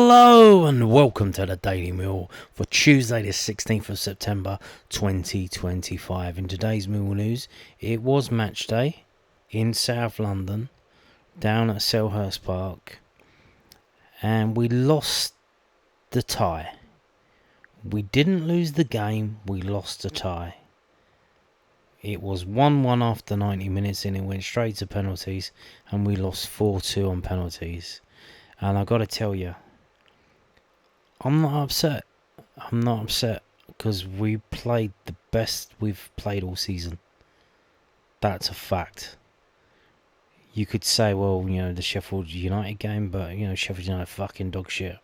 Hello and welcome to the Daily Meal for Tuesday the 16th of September 2025. In today's Millwall news, it was match day in South London, down at Selhurst Park, and we lost the tie. We didn't lose the game, we lost the tie. It was 1-1 after 90 minutes and it went straight to penalties, and we lost 4-2 on penalties. And I got to tell you, I'm not upset. Because we played the best we've played all season. That's a fact. You could say, well, the Sheffield United game, but, Sheffield United fucking dog shit.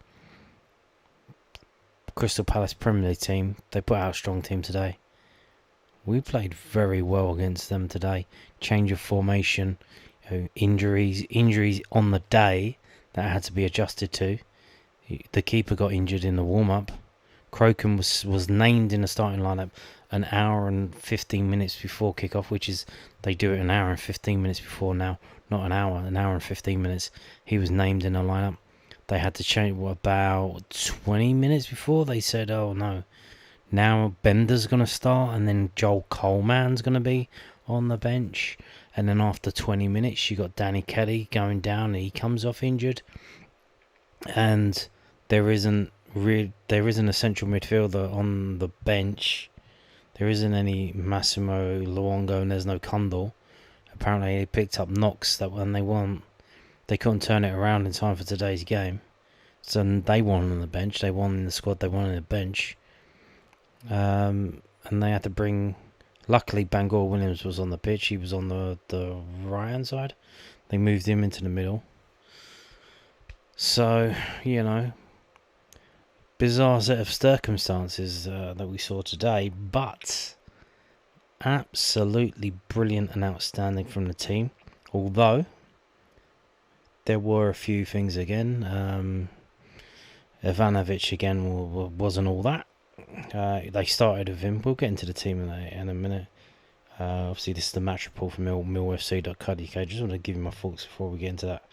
Crystal Palace Premier League team, they put out a strong team today. We played very well against them today. Change of formation, injuries on the day that had to be adjusted to. The keeper got injured in the warm-up. Crocombe was named in the starting lineup an hour and 15 minutes before kick-off, which is, they do it an hour and 15 minutes before now, not an hour and 15 minutes. He was named in the lineup. They had to change, about 20 minutes before, they said, oh no, now Bender's going to start, and then Joel Coleman's going to be on the bench. And then after 20 minutes, you got Danny Kelly going down, and he comes off injured. And there isn't a central midfielder on the bench. There isn't any Massimo Luongo, and there's no Kundal. Apparently they picked up knocks that when they couldn't turn it around in time for today's game. So they won on the bench. They won in the squad. They won on the bench. And they had to bring. Luckily, Bangor Williams was on the pitch. He was on the right hand side. They moved him into the middle. So, bizarre set of circumstances that we saw today, but absolutely brilliant and outstanding from the team. Although, there were a few things again. Ivanovic again wasn't all that. They started with him. We'll get into the team in a minute. Obviously, this is the match report from millfc.co.uk. Just want to give you my thoughts before we get into that.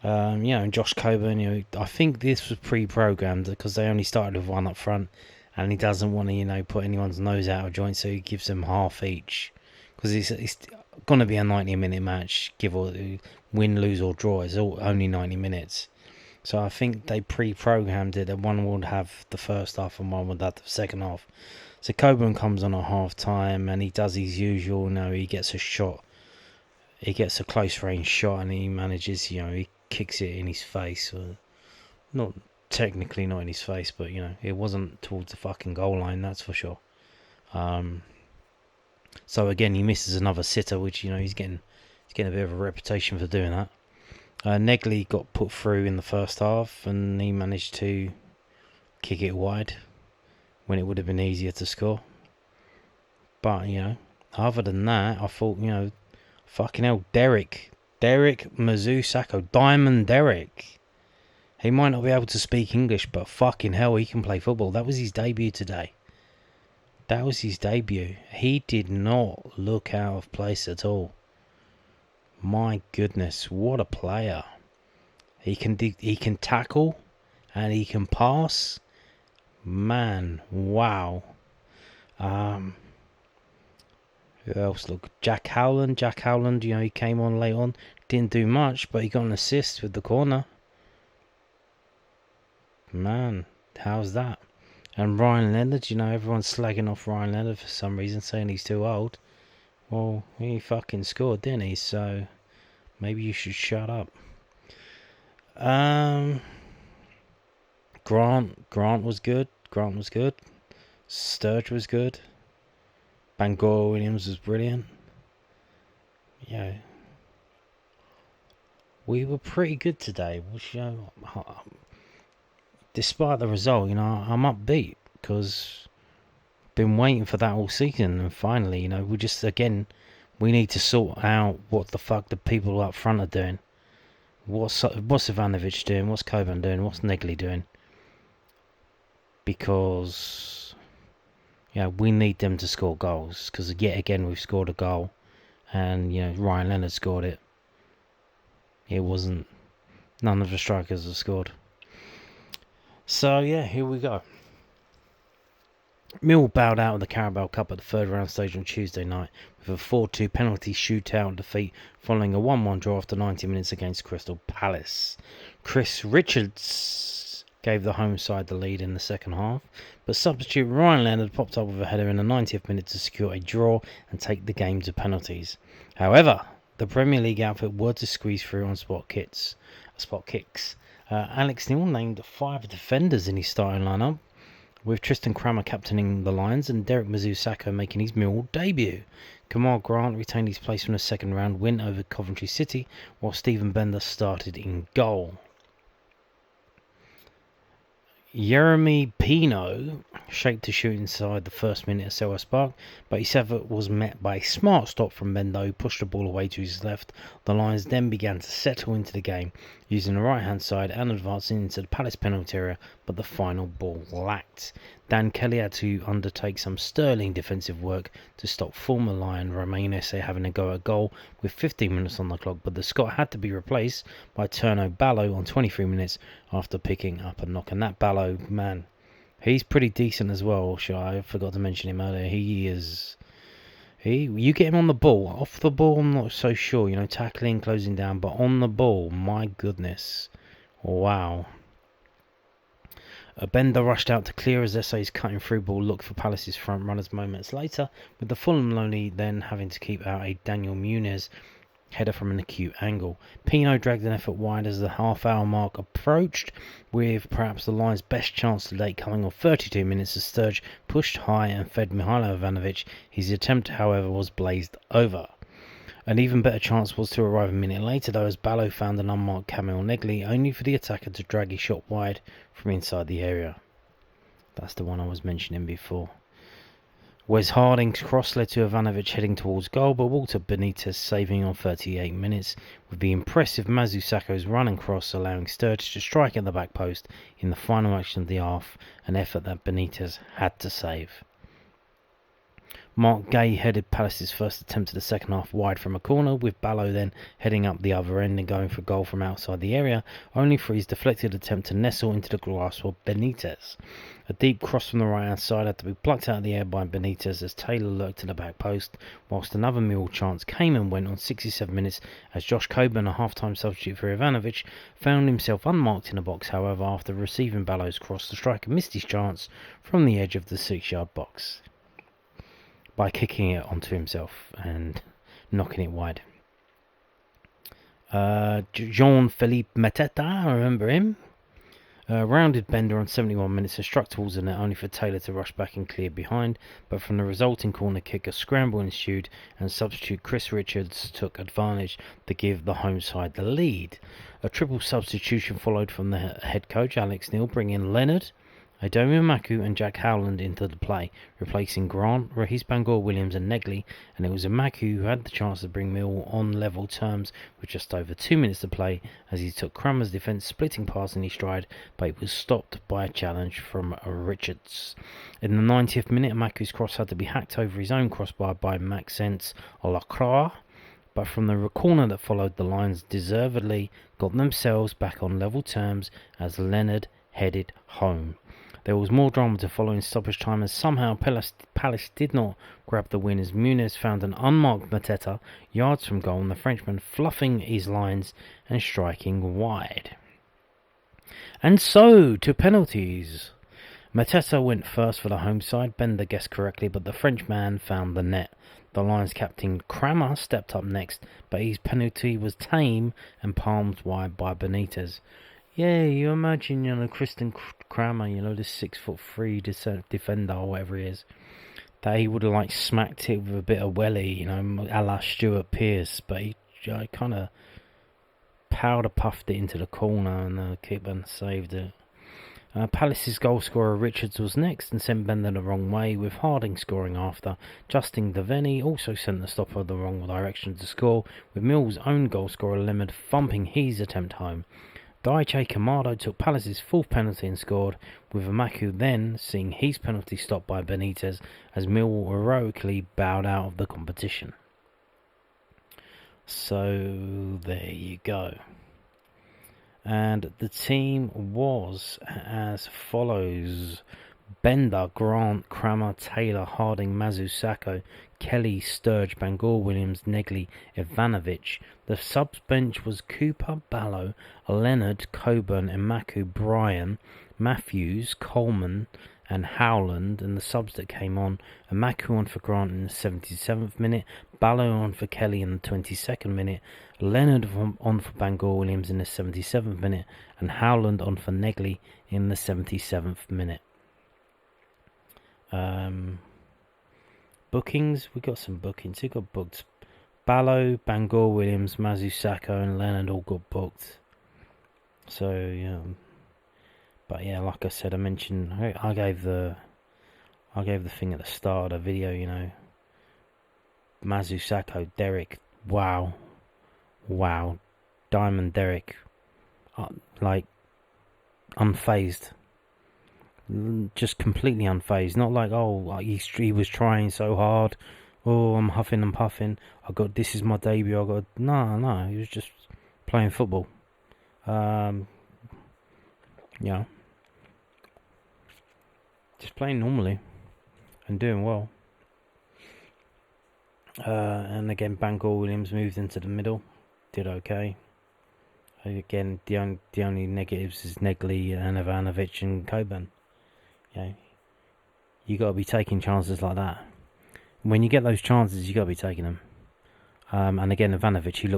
And Josh Coburn, I think this was pre-programmed because they only started with one up front, and he doesn't want to, put anyone's nose out of joint, so he gives them half each. Because it's going to be a 90-minute match, win, lose or draw. It's only 90 minutes. So I think they pre-programmed it that one would have the first half and one would have the second half. So Coburn comes on at half-time, and he does his usual. He gets a shot. He gets a close-range shot, and he manages, he kicks it in his face. Not technically not in his face, but it wasn't towards the fucking goal line, that's for sure. So again, he misses another sitter, which he's getting a bit of a reputation for doing that. Negley got put through in the first half, and he managed to kick it wide when it would have been easier to score. But other than that, I thought fucking hell, Derek Mazusako, Diamond Derek. He might not be able to speak English, but fucking hell, he can play football. That was his debut today. He did not look out of place at all. My goodness, what a player. He can tackle, and he can pass. Man, wow. Who else? Look, Jack Howland, he came on late on. Didn't do much, but he got an assist with the corner. Man, how's that? And Ryan Leonard, everyone's slagging off Ryan Leonard for some reason, saying he's too old. Well, he fucking scored, didn't he? So, maybe you should shut up. Grant was good. Sturge was good. Bangor Williams was brilliant. We were pretty good today, which, despite the result, I'm upbeat because been waiting for that all season, and finally, we need to sort out what the fuck the people up front are doing. What's Ivanovic doing? What's Coburn doing? What's Negley doing? Because we need them to score goals, because yet again we've scored a goal, and Ryan Leonard scored it. It wasn't. None of the strikers have scored. So yeah, here we go. Mill bowed out of the Carabao Cup at the third round stage on Tuesday night with a 4-2 penalty shootout defeat following a 1-1 draw after 90 minutes against Crystal Palace. Chris Richards gave the home side the lead in the second half, but substitute Ryan Leonard popped up with a header in the 90th minute to secure a draw and take the game to penalties. However, the Premier League outfit were to squeeze through on spot kicks. Alex Neil named 5 defenders in his starting lineup, with Tristan Crammer captaining the Lions and Derek Mazursako making his Millwall debut. Kamal Grant retained his place from the second round win over Coventry City, while Stephen Bender started in goal. Jeremy Pino shaped to shoot inside the first minute at Selhurst Park, but his effort was met by a smart stop from Bendo, who pushed the ball away to his left. The Lions then began to settle into the game, using the right-hand side and advancing into the Palace penalty area, but the final ball lacked. Dan Kelly had to undertake some sterling defensive work to stop former Lion Romain Esse having a go at goal with 15 minutes on the clock, but the Scot had to be replaced by Turno Ballo on 23 minutes after picking up a knock. And that Ballo, man, he's pretty decent as well. I forgot to mention him earlier. You get him on the ball. Off the ball, I'm not so sure. Tackling, closing down, but on the ball, my goodness, wow. Bender rushed out to clear as Esse's cutting through ball looked for Palace's front runners moments later, with the Fulham lonely then having to keep out a Daniel Muniz header from an acute angle. Pino dragged an effort wide as the half-hour mark approached, with perhaps the Lions' best chance to date coming on 32 minutes as Sturge pushed high and fed Mihailo Ivanovic. His attempt, however, was blazed over. An even better chance was to arrive a minute later, though, as Ballo found an unmarked Kamil Negli, only for the attacker to drag his shot wide from inside the area. That's the one I was mentioning before. Wes Harding's cross led to Ivanovic heading towards goal, but Walter Benitez saving on 38 minutes, with the impressive Mazusako's run and cross allowing Sturridge to strike at the back post in the final action of the half, an effort that Benitez had to save. Mark Gay headed Palace's first attempt of the second half wide from a corner, with Ballo then heading up the other end and going for goal from outside the area, only for his deflected attempt to nestle into the grasp of Benitez. A deep cross from the right hand side had to be plucked out of the air by Benitez as Taylor lurked to the back post, whilst another Millwall chance came and went on 67 minutes as Josh Coburn, a half-time substitute for Ivanovic, found himself unmarked in the box. However, after receiving Ballo's cross, the striker missed his chance from the edge of the 6-yard box by kicking it onto himself and knocking it wide. Jean-Philippe Mateta, I remember him, rounded Bender on 71 minutes and struck towards the net, only for Taylor to rush back and clear behind, but from the resulting corner kick a scramble ensued and substitute Chris Richards took advantage to give the home side the lead. A triple substitution followed from the head coach Alex Neil, bringing Leonard, Adomio Maku and Jack Howland into the play, replacing Grant, Rahis Bangor Williams and Negli, and it was Maku who had the chance to bring Mill on level terms with just over 2 minutes to play as he took Crammer's defence splitting past in his stride, but it was stopped by a challenge from Richards. In the 90th minute, Maku's cross had to be hacked over his own crossbar by Maxence Lacroix, but from the corner that followed, the Lions deservedly got themselves back on level terms as Leonard headed home. There was more drama to follow in stoppage time as somehow Palace did not grab the win as Muniz found an unmarked Mateta yards from goal and the Frenchman fluffing his lines and striking wide. And so to penalties. Mateta went first for the home side, Bender guessed correctly, but the Frenchman found the net. The Lions captain Crammer stepped up next, but his penalty was tame and palmed wide by Benitez. Yeah, you imagine, Tristan Crammer, this 6'3" defender or whatever he is, that he would have smacked it with a bit of welly, a la Stuart Pearce, but he kind of powder puffed it into the corner and the keeper saved it. Palace's goal scorer Richards was next and sent Bender the wrong way, with Harding scoring after. Justin Devaney also sent the stopper the wrong direction to score, with Mill's own goal scorer Lemon thumping his attempt home. Daichi Kamado took Palace's fourth penalty and scored, with Amaku then seeing his penalty stopped by Benitez as Millwall heroically bowed out of the competition. So there you go. And the team was as follows: Bender, Grant, Crammer, Taylor, Harding, Mazusako, Kelly, Sturge, Bangor, Williams, Negley, Ivanovic. The subs bench was Cooper, Ballow, Leonard, Coburn, Emaku, Bryan, Matthews, Coleman and Howland. And the subs that came on: Emaku on for Grant in the 77th minute, Ballow on for Kelly in the 22nd minute, Leonard on for Bangor Williams in the 77th minute, and Howland on for Negley in the 77th minute. Bookings, we got some bookings. Who got booked? Ballow, Bangor Williams, Mazusako and Leonard all got booked. So yeah, but yeah, like I said, I mentioned, I gave the thing at the start of the video, you know, Mazusako, Derek, wow, Diamond Derek, like unfazed, just completely unfazed. Not like, oh, he was trying so hard. Oh, I'm huffing and puffing. This is my debut. No. He was just playing football. Yeah, just playing normally and doing well. And again, Bangor Williams moved into the middle, did okay. Again, the only negatives is Negley and Ivanovic and Coburn. You got to be taking chances like that. When you get those chances, you got to be taking them. And again, Ivanovic, he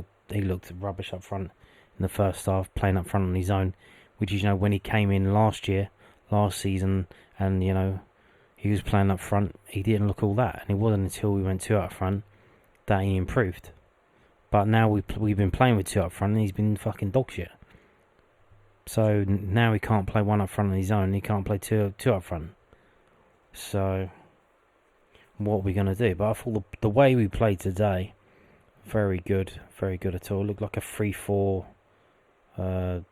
looked rubbish up front in the first half, playing up front on his own. Which is, when he came in last season, and he was playing up front, he didn't look all that. And it wasn't until we went 2 up front that he improved. But now we've been playing with 2 up front, and he's been fucking dog shit. So now he can't play 1 up front on his own. He can't play two up front. So what are we gonna do? But I thought the way we played today, very good at all. It looked like a 3-4, 2-1,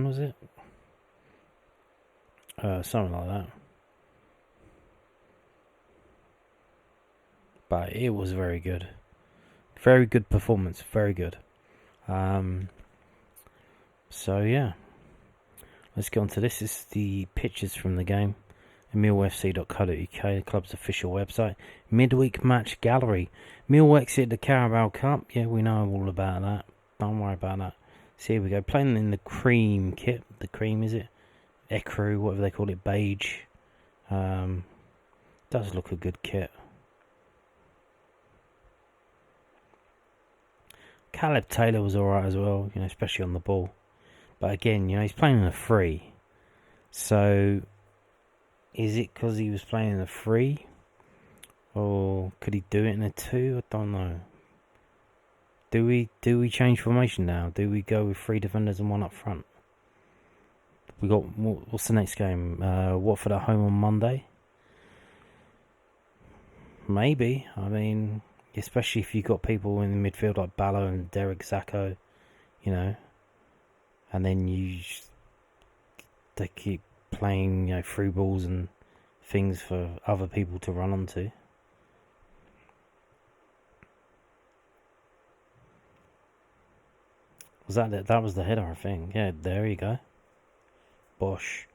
was it? Something like that. But it was very good. Very good performance. Very good. So yeah. Let's get on to this. This is the pictures from the game. millfc.co.uk, the club's official website. Midweek match gallery. Millwall exit the Carabao Cup. Yeah, we know all about that. Don't worry about that. So here we go. Playing in the cream kit. The cream, is it? Ecru, whatever they call it. Beige. Does look a good kit. Caleb Taylor was alright as well, especially on the ball. But again, he's playing in a 3. So, is it because he was playing in a 3? Or could he do it in a 2? I don't know. Do we change formation now? Do we go with 3 defenders and 1 up front? We got, what's the next game? Watford at home on Monday? Maybe. I mean, especially if you've got people in the midfield like Ballow and Derek Zacco, and then they keep playing, through balls and things for other people to run onto. Was that was the header, I think. Yeah, there you go. Bosh.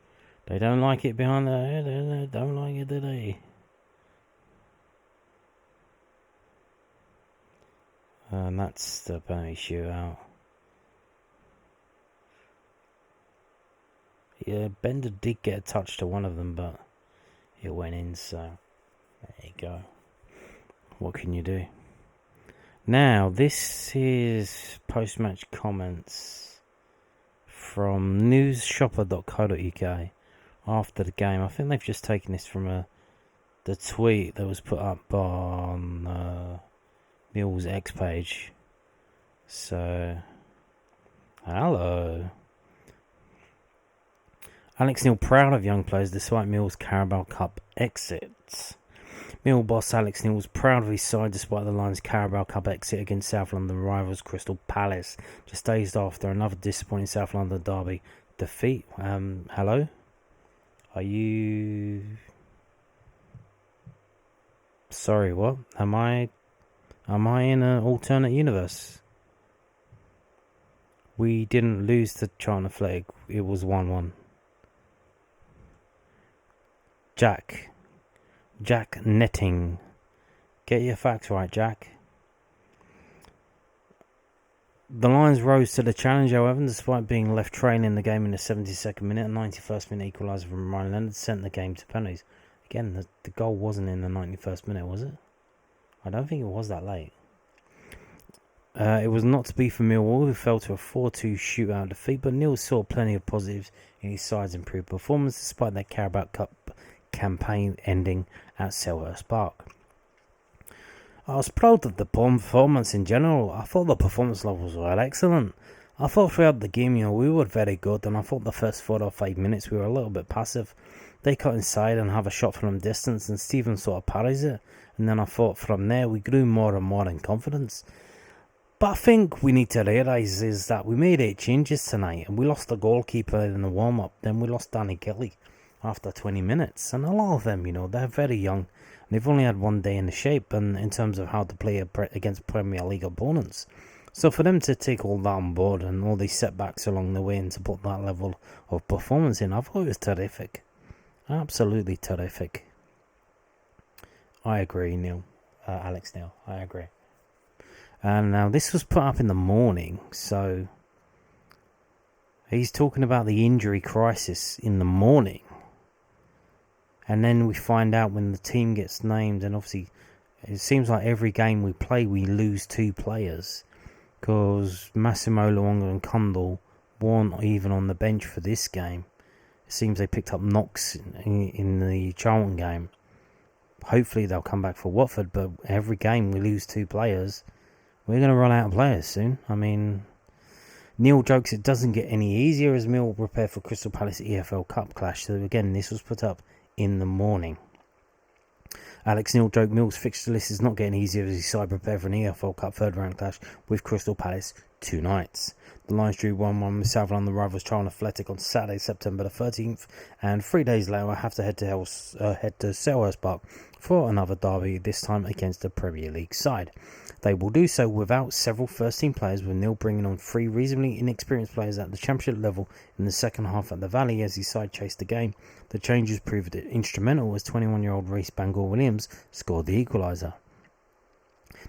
They don't like it behind the head. They don't like it, do they? And that's the penalty shootout. Yeah, Bender did get a touch to one of them, but it went in, so there you go. What can you do? Now, this is post-match comments from newsshopper.co.uk after the game. I think they've just taken this from the tweet that was put up on Mill's X page. So, hello. Alex Neil proud of young players despite Mill's Carabao Cup exits. Mill boss Alex Neil was proud of his side despite the Lions' Carabao Cup exit against South London rivals Crystal Palace, just days after another disappointing South London derby defeat. Hello? Are you... Sorry, what? Am I in an alternate universe? We didn't lose to Charlton Athletic. It was 1-1. Jack Netting. Get your facts right, Jack. The Lions rose to the challenge, however, despite being left trailing in the game in the 72nd minute. And 91st minute equaliser from Ryan Leonard sent the game to penalties. Again, the goal wasn't in the 91st minute, was it? I don't think it was that late. It was not to be for Millwall, who fell to a 4-2 shootout defeat, but Neil saw plenty of positives in his side's improved performance despite their Carabao Cup campaign ending at Selhurst Park. I was proud of the performance in general. I thought the performance levels were excellent. I thought throughout the game, we were very good, and I thought the first 4 or 5 minutes we were a little bit passive. They cut inside and have a shot from distance, and Stephen sort of parries it, and then I thought from there we grew more and more in confidence. But I think we need to realise is that we made 8 changes tonight, and we lost the goalkeeper in the warm-up, then we lost Danny Kelly after 20 minutes, and a lot of them, they're very young, and they've only had 1 day in the shape, and in terms of how to play against Premier League opponents. So for them to take all that on board and all these setbacks along the way and to put that level of performance in, I thought it was terrific. Absolutely terrific. I agree, Alex Neil. I agree. And now this was put up in the morning, so he's talking about the injury crisis in the morning. And then we find out when the team gets named, and obviously it seems like every game we play we lose 2 players. Because Massimo Luongo and Kundal weren't even on the bench for this game. It seems they picked up knocks in the Charlton game. Hopefully they'll come back for Watford, but every game we lose 2 players. We're going to run out of players soon. I mean, Neil jokes it doesn't get any easier as Mill prepare for Crystal Palace EFL Cup clash. So again, this was put up in the morning. Alex Neil joked Mill's fixture list is not getting easier as his side prepare for an EFL Cup third round clash with Crystal Palace 2 nights. The Lions drew 1-1 with South London rivals Charlton Athletic on Saturday, September the 13th, and 3 days later I have to head to Selhurst Park for another derby, this time against the Premier League side. They will do so without several first-team players, with Neil bringing on 3 reasonably inexperienced players at the Championship level in the second half at the Valley as his side chased the game. The changes proved instrumental as 21-year-old Reece Bangor-Williams scored the equaliser.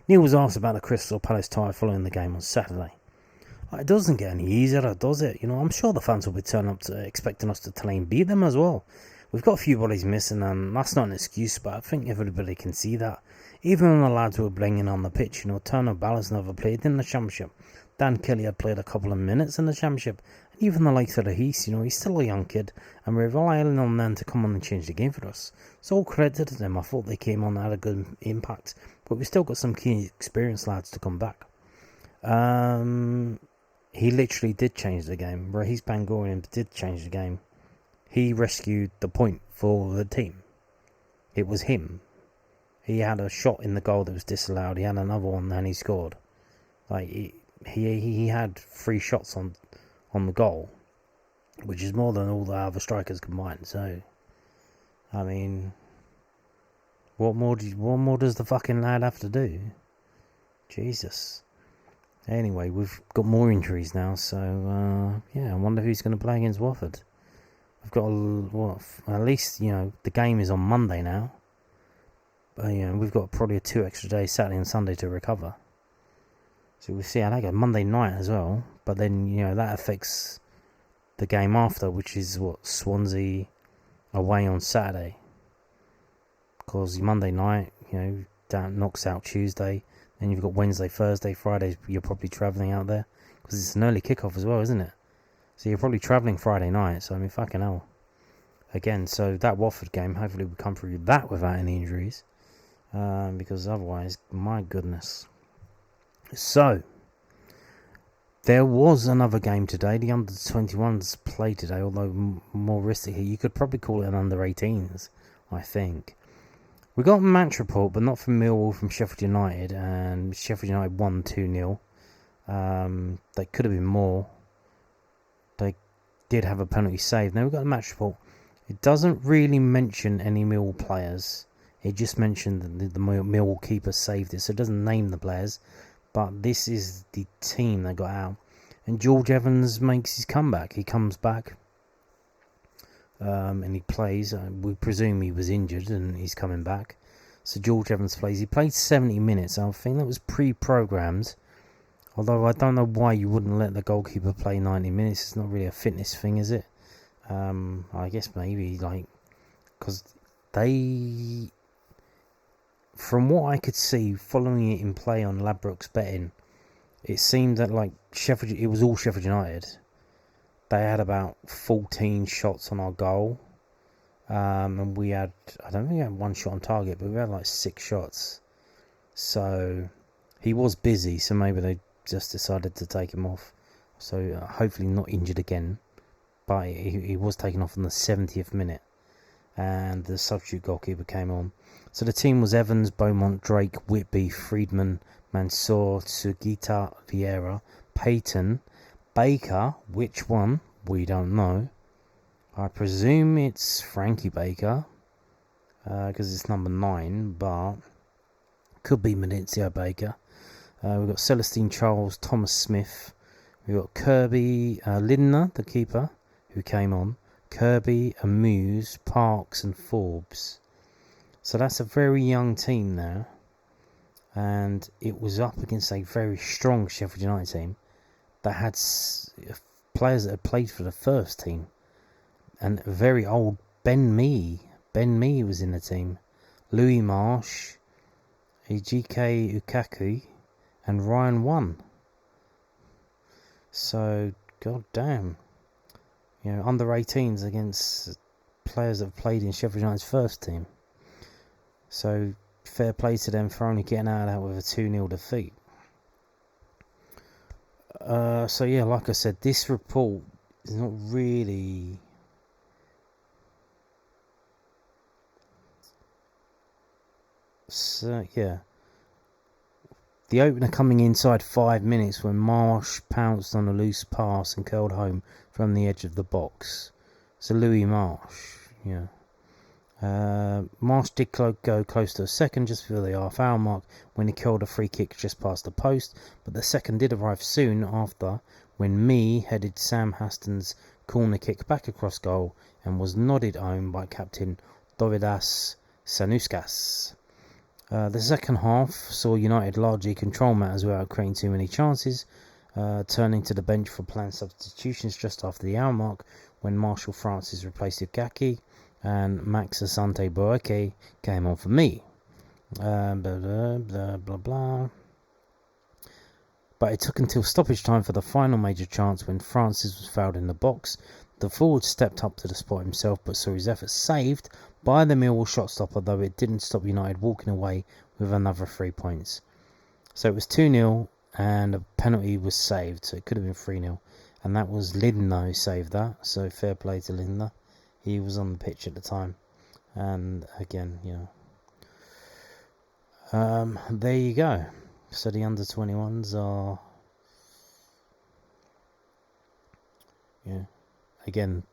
Neil was asked about the Crystal Palace tie following the game on Saturday. It doesn't get any easier, does it? I'm sure the fans will be turning up expecting us to try and beat them as well. We've got a few bodies missing, and that's not an excuse, but I think everybody can see that. Even the lads were bringing on the pitch, Turner Ballas never played in the Championship. Dan Kelly had played a couple of minutes in the Championship, and even the likes of the Heath, he's still a young kid, and we're relying on them to come on and change the game for us. So all credit to them. I thought they came on and had a good impact, but we've still got some key experienced lads to come back. He literally did change the game. Raheem Bangorian did change the game. He rescued the point for the team. It was him. He had a shot in the goal that was disallowed. He had another one and he scored. He had 3 shots on the goal, which is more than all the other strikers combined. So, I mean, what more does the fucking lad have to do? Jesus. Anyway, we've got more injuries now, so I wonder who's going to play against Watford. We've got at least the game is on Monday now. But we've got probably 2 extra days, Saturday and Sunday, to recover. So we'll see how that goes. Monday night as well, but then that affects the game after, which is Swansea away on Saturday. Because Monday night, that knocks out Tuesday. Then you've got Wednesday, Thursday, Friday. You're probably travelling out there because it's an early kickoff as well, isn't it? So you're probably travelling Friday night. So I mean, fucking hell. Again, so that Watford game, hopefully we come through that without any injuries. Because otherwise, my goodness. So, there was another game today. The under-21s played today, although more realistically, you could probably call it an under-18s, I think. We got a match report, but not from Millwall, from Sheffield United, and Sheffield United won 2-0. They could have been more. They did have a penalty save. Now we've got a match report. It doesn't really mention any Millwall players. It just mentioned that the Millwall keeper saved it, so it doesn't name the players. But this is the team that got out. And George Evans makes his comeback. He comes back and he plays. We presume he was injured and he's coming back. So George Evans plays. He played 70 minutes. I think that was pre-programmed. Although I don't know why you wouldn't let the goalkeeper play 90 minutes. It's not really a fitness thing, is it? I guess maybe, because they, from what I could see, following it in play on Ladbrokes betting, it seemed that it was all Sheffield United. They had about 14 shots on our goal. And we had, I don't think we had one shot on target, but we had 6 shots. So he was busy, so maybe they just decided to take him off. So hopefully not injured again. But he was taken off in the 70th minute. And the substitute goalkeeper came on. So the team was Evans, Beaumont, Drake, Whitby, Friedman, Mansour, Sugita, Vieira, Payton, Baker. Which one? We don't know. I presume it's Frankie Baker. Because it's number 9. But could be Maurizio Baker. We've got Celestine Charles, Thomas Smith. We've got Kirby Lindner, the keeper, who came on. Kirby, Amuse, Parks and Forbes. So that's a very young team there. And it was up against a very strong Sheffield United team that had players that had played for the first team. And a very old Ben Mee. Ben Mee was in the team. Louis Marsh, Ejike Ukaku, and Ryan One. So, god damn. Under 18s against players that have played in Sheffield United's first team. So, fair play to them for only getting out of that with a 2-0 defeat. So, yeah, like I said, this report is not really... So, yeah. The opener coming inside 5 minutes when Marsh pounced on a loose pass and curled home from the edge of the box. So Louis Marsh, yeah. Marsh did go close to a second just before the half-hour mark when he curled a free kick just past the post, but the second did arrive soon after when Mee headed Sam Haston's corner kick back across goal and was nodded home by captain Dovidas Sanuskas. The second half saw United largely control matters without creating too many chances, turning to the bench for planned substitutions just after the hour mark when Marshall Francis replaced Ugaki and Max Asante Boeke came on for me. Blah, blah, blah, blah, blah. But it took until stoppage time for the final major chance when Francis was fouled in the box. The forward stepped up to the spot himself but saw his efforts saved by the Millwall shot stopper, though it didn't stop United walking away with another 3 points. So it was 2-0 and a penalty was saved, so it could have been 3-0. And that was Lindner who saved that, so fair play to Lindner. He was on the pitch at the time. And again, there you go. So the under-21s are... Again,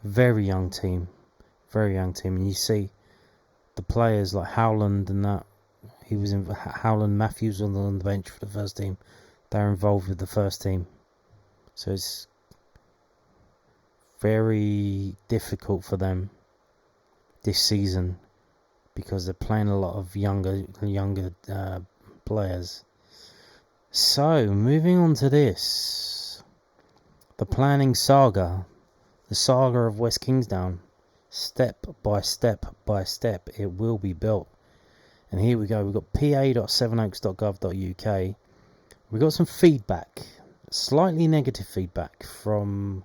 very young team. And you see the players like Howland and that. He was in Howland Matthews on the bench for the first team. They're involved with the first team. So it's very difficult for them this season because they're playing a lot of younger players. So, moving on to this. The planning saga. The saga of West Kingsdown. Step by step by step, it will be built. And here we go. We've got pa.sevenoaks.gov.uk. We've got some feedback. Slightly negative feedback from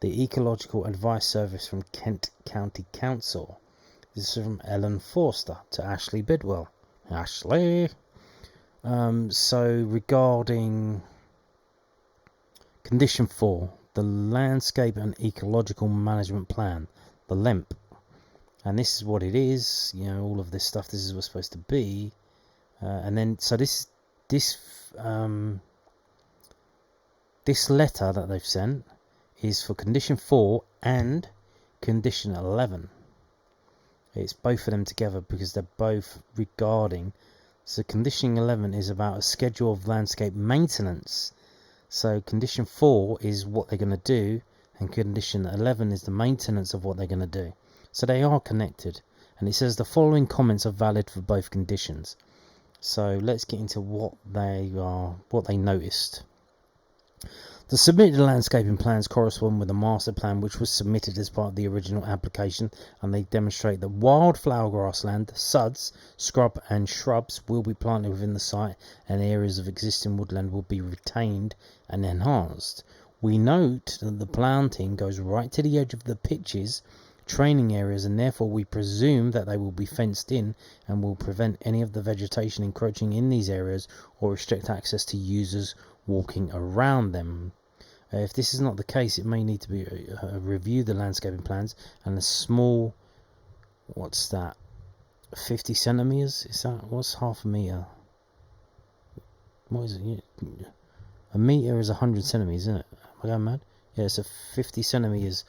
the Ecological Advice Service from Kent County Council. This is from Ellen Forster to Ashley Bidwell. Ashley! So regarding Condition 4, the Landscape and Ecological Management Plan, the LEMP. And this is what it is, all of this stuff, this is what's supposed to be. And then, so this letter that they've sent is for Condition 4 and Condition 11. It's both of them together because they're both regarding. So Condition 11 is about a schedule of landscape maintenance. So condition 4 is what they're going to do, and condition 11 is the maintenance of what they're going to do. So they are connected. And it says the following comments are valid for both conditions. So let's get into what they noticed. The submitted landscaping plans correspond with the master plan which was submitted as part of the original application, and they demonstrate that wildflower grassland, suds, scrub and shrubs will be planted within the site, and areas of existing woodland will be retained and enhanced. We note that the planting goes right to the edge of the pitches, training areas, and therefore we presume that they will be fenced in and will prevent any of the vegetation encroaching in these areas or restrict access to users walking around them. If this is not the case, it may need to be review the landscaping plans, and a small, what's that, 50 centimetres? Is that, what's half a metre? What is it? A metre is 100 centimetres, isn't it? Am I going mad? Yeah, so 50 centimetres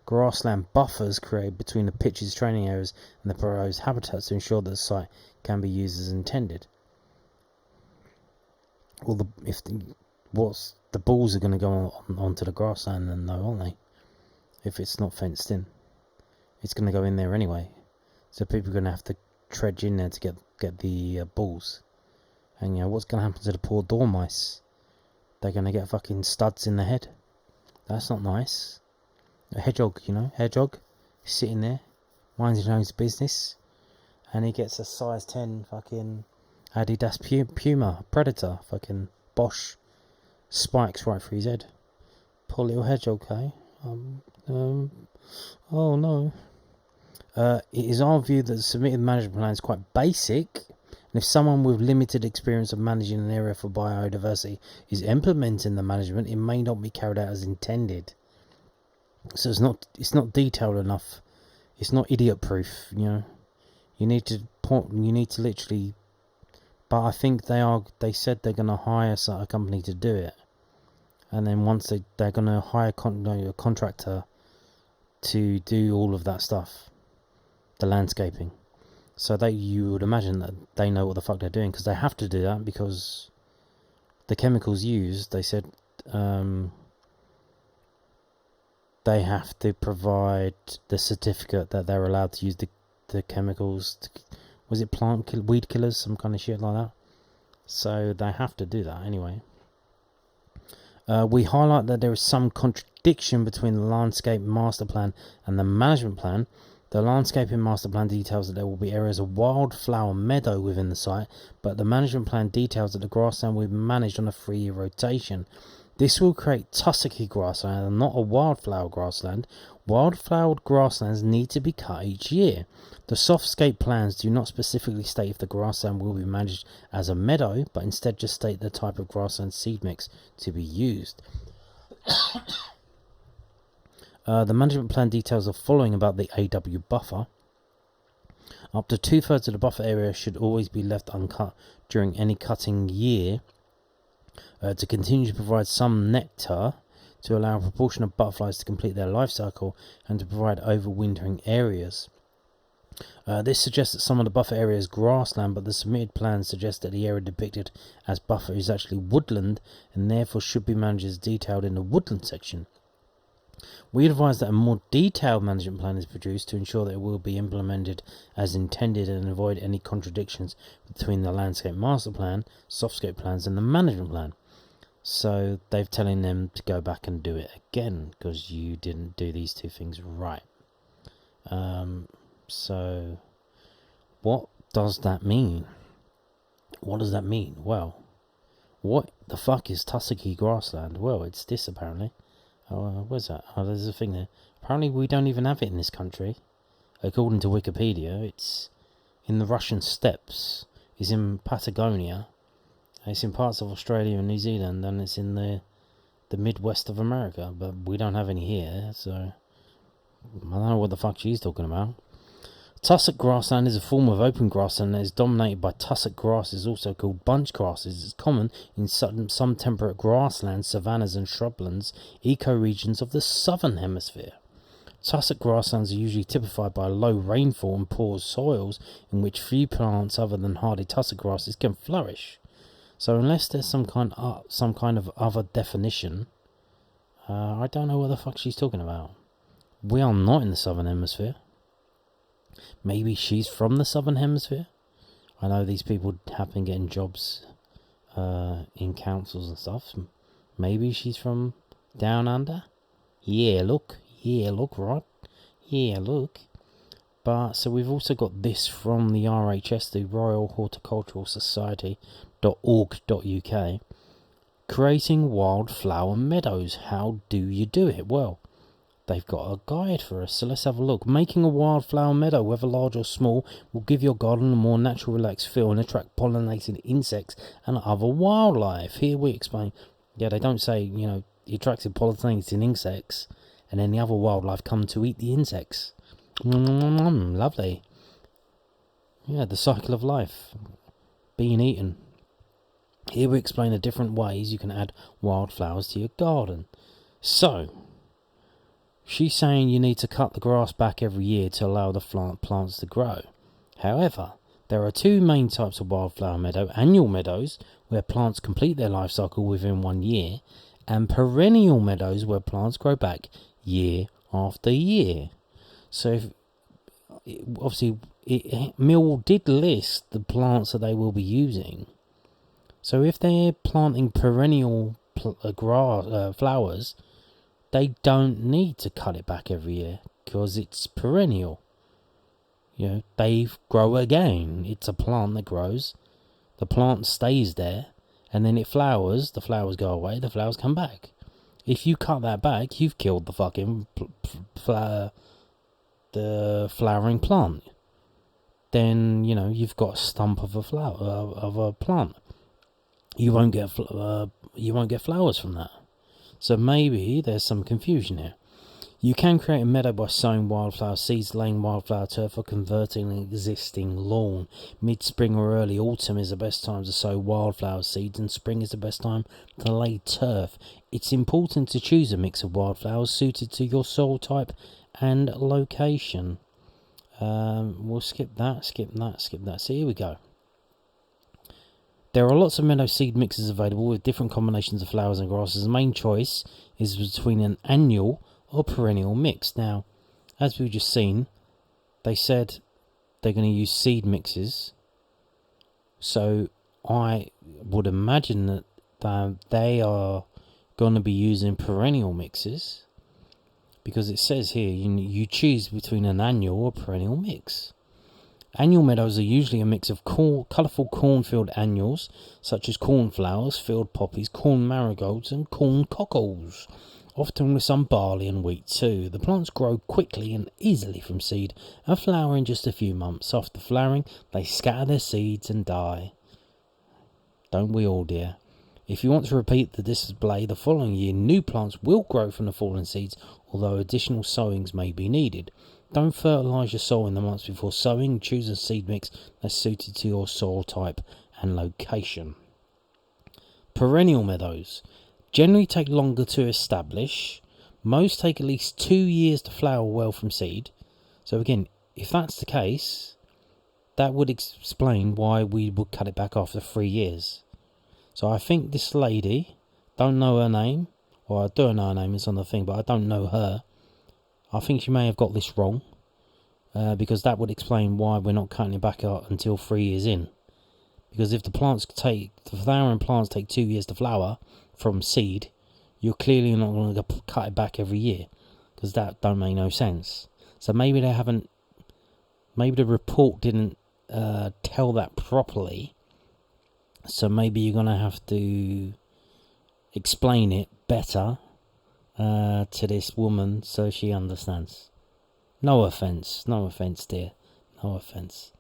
grassland buffers created between the pitches, training areas and the proposed habitats to ensure that the site can be used as intended. Well, the balls are going to go onto the grassland then, though, aren't they? If it's not fenced in, it's going to go in there anyway. So people are going to have to trudge in there to get the balls. And what's going to happen to the poor dormice? They're going to get fucking studs in the head. That's not nice. A hedgehog, hedgehog, sitting there, minding his own business, and he gets a size 10 fucking Adidas Puma Predator, fucking Bosch spikes right through his head. Poor little hedgehog, eh? Oh no. It is our view that the submitted management plan is quite basic, and if someone with limited experience of managing an area for biodiversity is implementing the management, it may not be carried out as intended. So it's not detailed enough. It's not idiot proof, You need to literally. But I think they said they're going to hire a company to do it. And then once they're going to hire a contractor to do all of that stuff, the landscaping. So you would imagine that they know what the fuck they're doing, because they have to do that, because the chemicals used, they said, they have to provide the certificate that they're allowed to use the chemicals. Was it weed killers, some kind of shit like that? So they have to do that anyway. We highlight that there is some contradiction between the landscape master plan and the management plan. The landscaping master plan details that there will be areas of wildflower meadow within the site, but the management plan details that the grassland will be managed on a 3-year rotation. This will create tussocky grassland and not a wildflower grassland. Wildflowered grasslands need to be cut each year. The softscape plans do not specifically state if the grassland will be managed as a meadow, but instead just state the type of grassland seed mix to be used. The management plan details the following about the AW buffer. Up to 2/3 of the buffer area should always be left uncut during any cutting year to continue to provide some nectar, to allow a proportion of butterflies to complete their life cycle, and to provide overwintering areas. This suggests that some of the buffer area is grassland, but the submitted plans suggest that the area depicted as buffer is actually woodland, and therefore should be managed as detailed in the woodland section. We advise that a more detailed management plan is produced to ensure that it will be implemented as intended and avoid any contradictions between the landscape master plan, softscape plans and the management plan. So they're telling them to go back and do it again because you didn't do these two things right. So what does that mean? What does that mean? Well, what the fuck is tussocky grassland? Well, it's this apparently. Where's that? Oh, there's a thing there. Apparently we don't even have it in this country. According to Wikipedia, it's in the Russian steppes, it's in Patagonia, it's in parts of Australia and New Zealand, and it's in the Midwest of America, but we don't have any here, so I don't know what the fuck she's talking about. Tussock grassland is a form of open grassland that is dominated by tussock grasses, also called bunch grasses. It's common in some temperate grasslands, savannas and shrublands, ecoregions of the southern hemisphere. Tussock grasslands are usually typified by low rainfall and poor soils in which few plants other than hardy tussock grasses can flourish. So unless there's some kind of other definition, I don't know what the fuck she's talking about. We are not in the Southern Hemisphere. Maybe she's from the Southern Hemisphere. I know these people have been getting jobs in councils and stuff. Maybe she's from down under. Yeah, look, right? Yeah, look. But so we've also got this from the RHS, the Royal Horticultural Society.org.uk. Creating wildflower meadows. How do you do it? Well, they've got a guide for us, so let's have a look. Making a wildflower meadow, whether large or small, will give your garden a more natural, relaxed feel and attract pollinating insects and other wildlife. Here we explain. Yeah, they don't say, it attracts pollinating insects and then the other wildlife come to eat the insects. Lovely. Yeah, the cycle of life. Being eaten. Here we explain the different ways you can add wildflowers to your garden. So, she's saying you need to cut the grass back every year to allow the plants to grow. However, there are two main types of wildflower meadow. Annual meadows, where plants complete their life cycle within 1 year, and perennial meadows, where plants grow back year after year. So, obviously, Millwall did list the plants that they will be using. So if they're planting perennial flowers, they don't need to cut it back every year because it's perennial. They grow again. It's a plant that grows. The plant stays there, and then it flowers. The flowers go away. The flowers come back. If you cut that back, you've killed the fucking the flowering plant. Then you've got a stump of a plant. You won't get flowers from that. So maybe there's some confusion here. You can create a meadow by sowing wildflower seeds, laying wildflower turf, or converting an existing lawn. Mid-spring or early autumn is the best time to sow wildflower seeds, and spring is the best time to lay turf. It's important to choose a mix of wildflowers suited to your soil type and location. We'll skip that. So here we go. There are lots of meadow seed mixes available with different combinations of flowers and grasses. The main choice is between an annual or perennial mix. Now, as we've just seen, they said they're going to use seed mixes. So I would imagine that they are going to be using perennial mixes, because it says here you choose between an annual or perennial mix. Annual meadows are usually a mix of colourful cornfield annuals, such as cornflowers, field poppies, corn marigolds and corn cockles, often with some barley and wheat too. The plants grow quickly and easily from seed and flower in just a few months. After flowering, they scatter their seeds and die. Don't we all, dear? If you want to repeat the display the following year, new plants will grow from the fallen seeds, although additional sowings may be needed. Don't fertilise your soil in the months before sowing. Choose a seed mix that's suited to your soil type and location. Perennial meadows generally take longer to establish. Most take at least 2 years to flower well from seed. So again, if that's the case, that would explain why we would cut it back after 3 years. So I think this lady, don't know her name, or I do know her name, it's on the thing, but I don't know her. I think she may have got this wrong, because that would explain why we're not cutting it back out until 3 years in. Because if the flowering plants take 2 years to flower from seed, you're clearly not going to cut it back every year, because that don't make no sense. So maybe the report didn't tell that properly. So maybe you're going to have to explain it better to this woman so she understands. No offence, dear. No offence.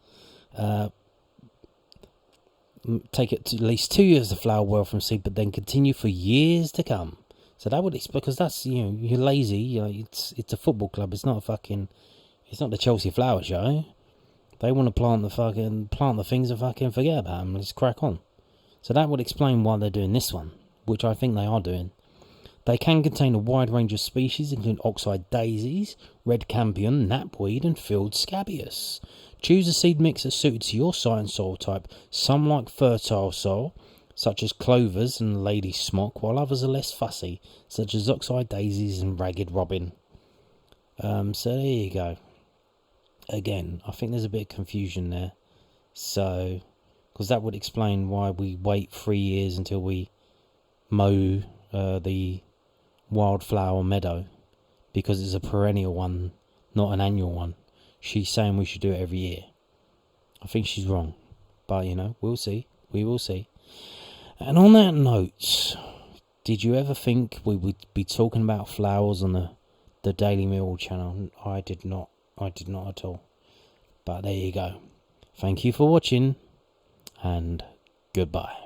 Take it to at least 2 years to flower well from seed, but then continue for years to come. So that would, because that's, you're lazy. It's a football club. It's not the Chelsea Flower Show. They want to plant the things and fucking forget about them. Let's crack on. So that would explain why they're doing this one, which I think they are doing. They can contain a wide range of species, including oxeye daisies, red campion, knapweed, and field scabious. Choose a seed mix that's suited to your site and soil type. Some like fertile soil, such as clovers and lady smock, while others are less fussy, such as ox-eye daisies and ragged robin. So there you go. Again, I think there's a bit of confusion there. So, because that would explain why we wait 3 years until we mow the wildflower meadow, because it's a perennial one, not an annual one. She's saying we should do it every year. I think she's wrong, but we'll see. We will see. And on that note, did you ever think we would be talking about flowers on the Daily Millwall channel? I did not at all. But there you go. Thank you for watching, and goodbye.